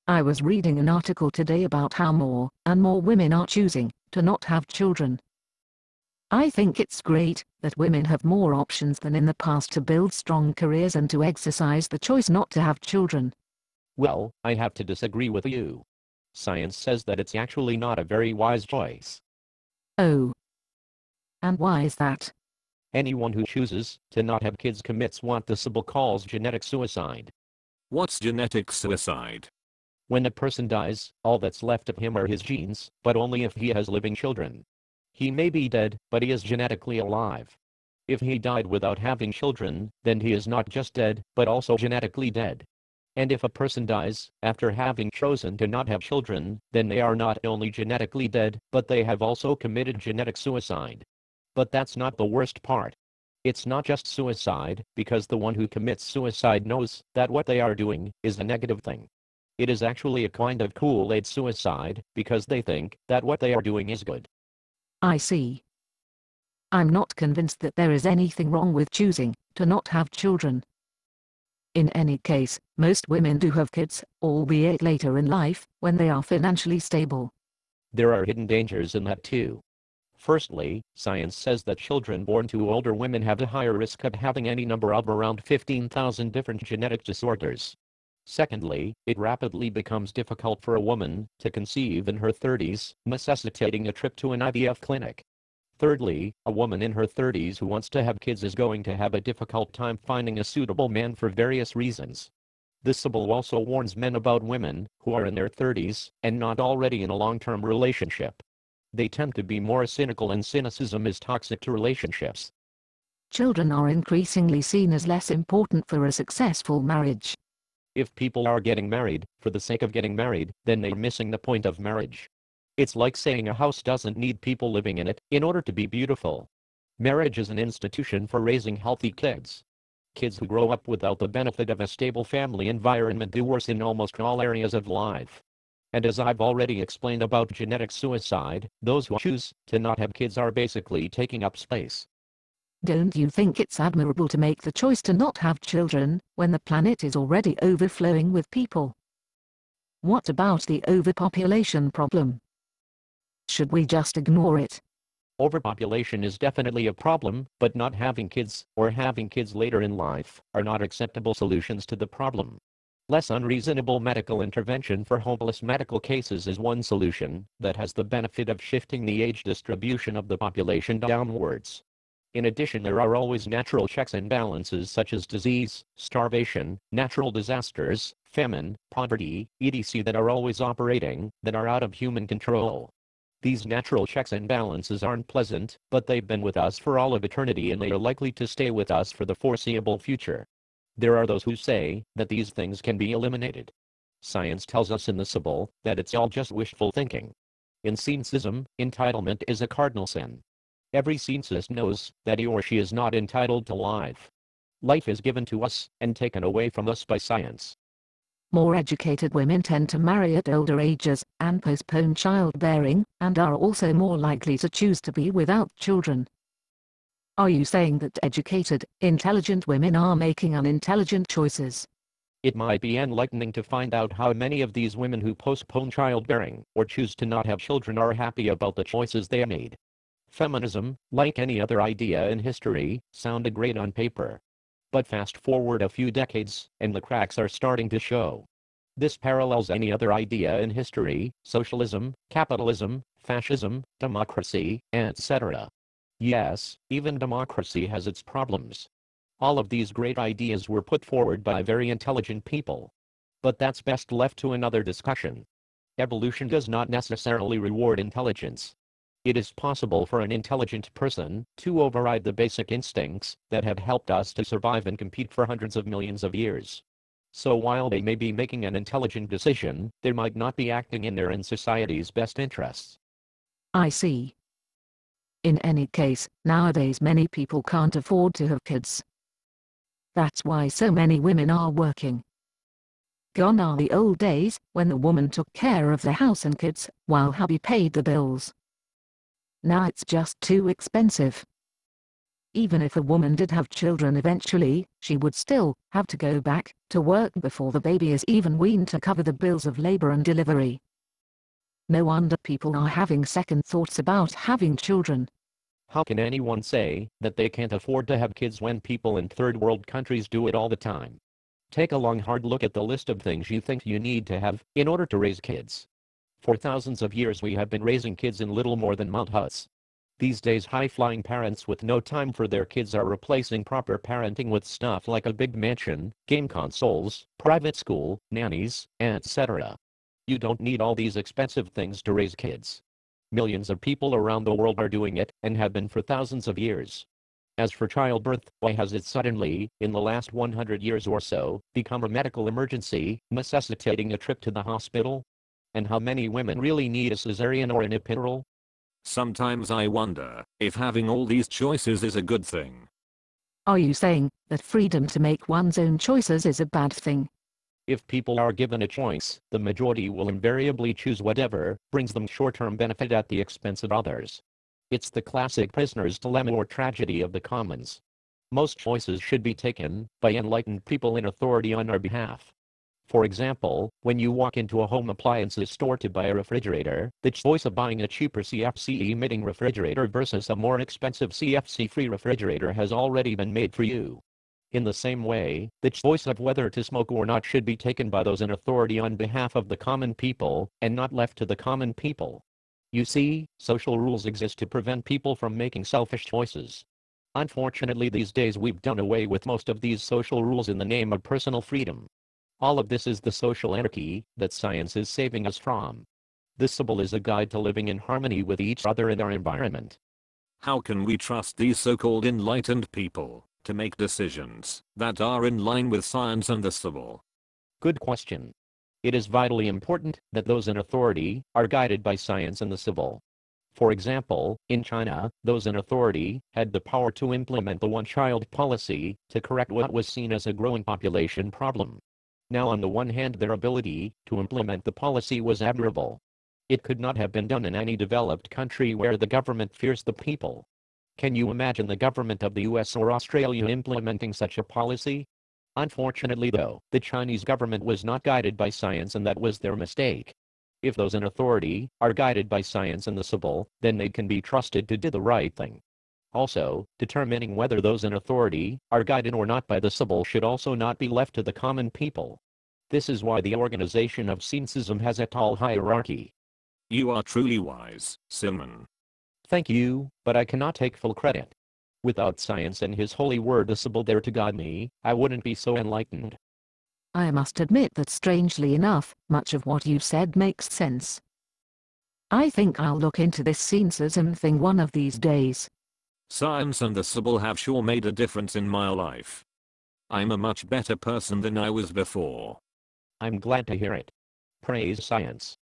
I was reading an article today about how more and more women are choosing to not have children. I think it's great that women have more options than in the past to build strong careers and to exercise the choice not to have children. Well, I have to disagree with you. Science says that it's actually not a very wise choice. Oh. And why is that? Anyone who chooses to not have kids commits what the Bible calls genetic suicide. What's genetic suicide? When a person dies, all that's left of him are his genes, but only if he has living children. He may be dead, but he is genetically alive. If he died without having children, then he is not just dead, but also genetically dead. And if a person dies after having chosen to not have children, then they are not only genetically dead, but they have also committed genetic suicide. But that's not the worst part. It's not just suicide, because the one who commits suicide knows that what they are doing is a negative thing. It is actually a kind of Kool-Aid suicide, because they think that what they are doing is good. I see. I'm not convinced that there is anything wrong with choosing to not have children. In any case, most women do have kids, albeit later in life, when they are financially stable. There are hidden dangers in that too. Firstly, science says that children born to older women have a higher risk of having any number of around 15,000 different genetic disorders. Secondly, it rapidly becomes difficult for a woman to conceive in her 30s, necessitating a trip to an IVF clinic. Thirdly, a woman in her 30s who wants to have kids is going to have a difficult time finding a suitable man for various reasons. This Bible also warns men about women who are in their 30s and not already in a long-term relationship. They tend to be more cynical, and cynicism is toxic to relationships. Children are increasingly seen as less important for a successful marriage. If people are getting married for the sake of getting married, then they're missing the point of marriage. It's like saying a house doesn't need people living in it in order to be beautiful. Marriage is an institution for raising healthy kids. Kids who grow up without the benefit of a stable family environment do worse in almost all areas of life. And as I've already explained about genetic suicide, those who choose to not have kids are basically taking up space. Don't you think it's admirable to make the choice to not have children, when the planet is already overflowing with people? What about the overpopulation problem? Should we just ignore it? Overpopulation is definitely a problem, but not having kids, or having kids later in life, are not acceptable solutions to the problem. Less unreasonable medical intervention for hopeless medical cases is one solution that has the benefit of shifting the age distribution of the population downwards. In addition, there are always natural checks and balances such as disease, starvation, natural disasters, famine, poverty, etc. that are always operating, that are out of human control. These natural checks and balances aren't pleasant, but they've been with us for all of eternity and they are likely to stay with us for the foreseeable future. There are those who say that these things can be eliminated. Science tells us in the Bible that it's all just wishful thinking. In cynicism, entitlement is a cardinal sin. Every cynist knows that he or she is not entitled to life. Life is given to us and taken away from us by science. More educated women tend to marry at older ages and postpone childbearing, and are also more likely to choose to be without children. Are you saying that educated, intelligent women are making unintelligent choices? It might be enlightening to find out how many of these women who postpone childbearing or choose to not have children are happy about the choices they made. Feminism, like any other idea in history, sounded great on paper. But fast forward a few decades, and the cracks are starting to show. This parallels any other idea in history: socialism, capitalism, fascism, democracy, etc. Yes, even democracy has its problems. All of these great ideas were put forward by very intelligent people. But that's best left to another discussion. Evolution does not necessarily reward intelligence. It is possible for an intelligent person to override the basic instincts that have helped us to survive and compete for hundreds of millions of years. So while they may be making an intelligent decision, they might not be acting in their and society's best interests. I see. In any case, nowadays many people can't afford to have kids. That's why so many women are working. Gone are the old days when the woman took care of the house and kids while hubby paid the bills. Now it's just too expensive. Even if a woman did have children eventually, she would still have to go back to work before the baby is even weaned to cover the bills of labor and delivery. No wonder people are having second thoughts about having children. How can anyone say that they can't afford to have kids when people in third world countries do it all the time? Take a long hard look at the list of things you think you need to have in order to raise kids. For thousands of years we have been raising kids in little more than mud huts. These days high-flying parents with no time for their kids are replacing proper parenting with stuff like a big mansion, game consoles, private school, nannies, etc. You don't need all these expensive things to raise kids. Millions of people around the world are doing it, and have been for thousands of years. As for childbirth, why has it suddenly, in the last 100 years or so, become a medical emergency, necessitating a trip to the hospital? And how many women really need a cesarean or an epidural? Sometimes I wonder if having all these choices is a good thing. Are you saying that freedom to make one's own choices is a bad thing? If people are given a choice, the majority will invariably choose whatever brings them short-term benefit at the expense of others. It's the classic prisoner's dilemma or tragedy of the commons. Most choices should be taken by enlightened people in authority on our behalf. For example, when you walk into a home appliances store to buy a refrigerator, the choice of buying a cheaper CFC-emitting refrigerator versus a more expensive CFC-free refrigerator has already been made for you. In the same way, the choice of whether to smoke or not should be taken by those in authority on behalf of the common people, and not left to the common people. You see, social rules exist to prevent people from making selfish choices. Unfortunately, these days we've done away with most of these social rules in the name of personal freedom. All of this is the social anarchy that science is saving us from. This symbol is a guide to living in harmony with each other and our environment. How can we trust these so-called enlightened people to make decisions that are in line with science and the Sibyl? Good question. It is vitally important that those in authority are guided by science and the Sibyl. For example, in China, those in authority had the power to implement the one-child policy to correct what was seen as a growing population problem. Now, on the one hand, their ability to implement the policy was admirable. It could not have been done in any developed country where the government fears the people. Can you imagine the government of the US or Australia implementing such a policy? Unfortunately though, the Chinese government was not guided by science, and that was their mistake. If those in authority are guided by science and the Sibyl, then they can be trusted to do the right thing. Also, determining whether those in authority are guided or not by the Sibyl should also not be left to the common people. This is why the organization of Scientism has a tall hierarchy. You are truly wise, Scimon. Thank you, but I cannot take full credit. Without science and his holy word the Sibyl there to guide me, I wouldn't be so enlightened. I must admit that strangely enough, much of what you've said makes sense. I think I'll look into this Scientism thing one of these days. Science and the Sibyl have sure made a difference in my life. I'm a much better person than I was before. I'm glad to hear it. Praise science.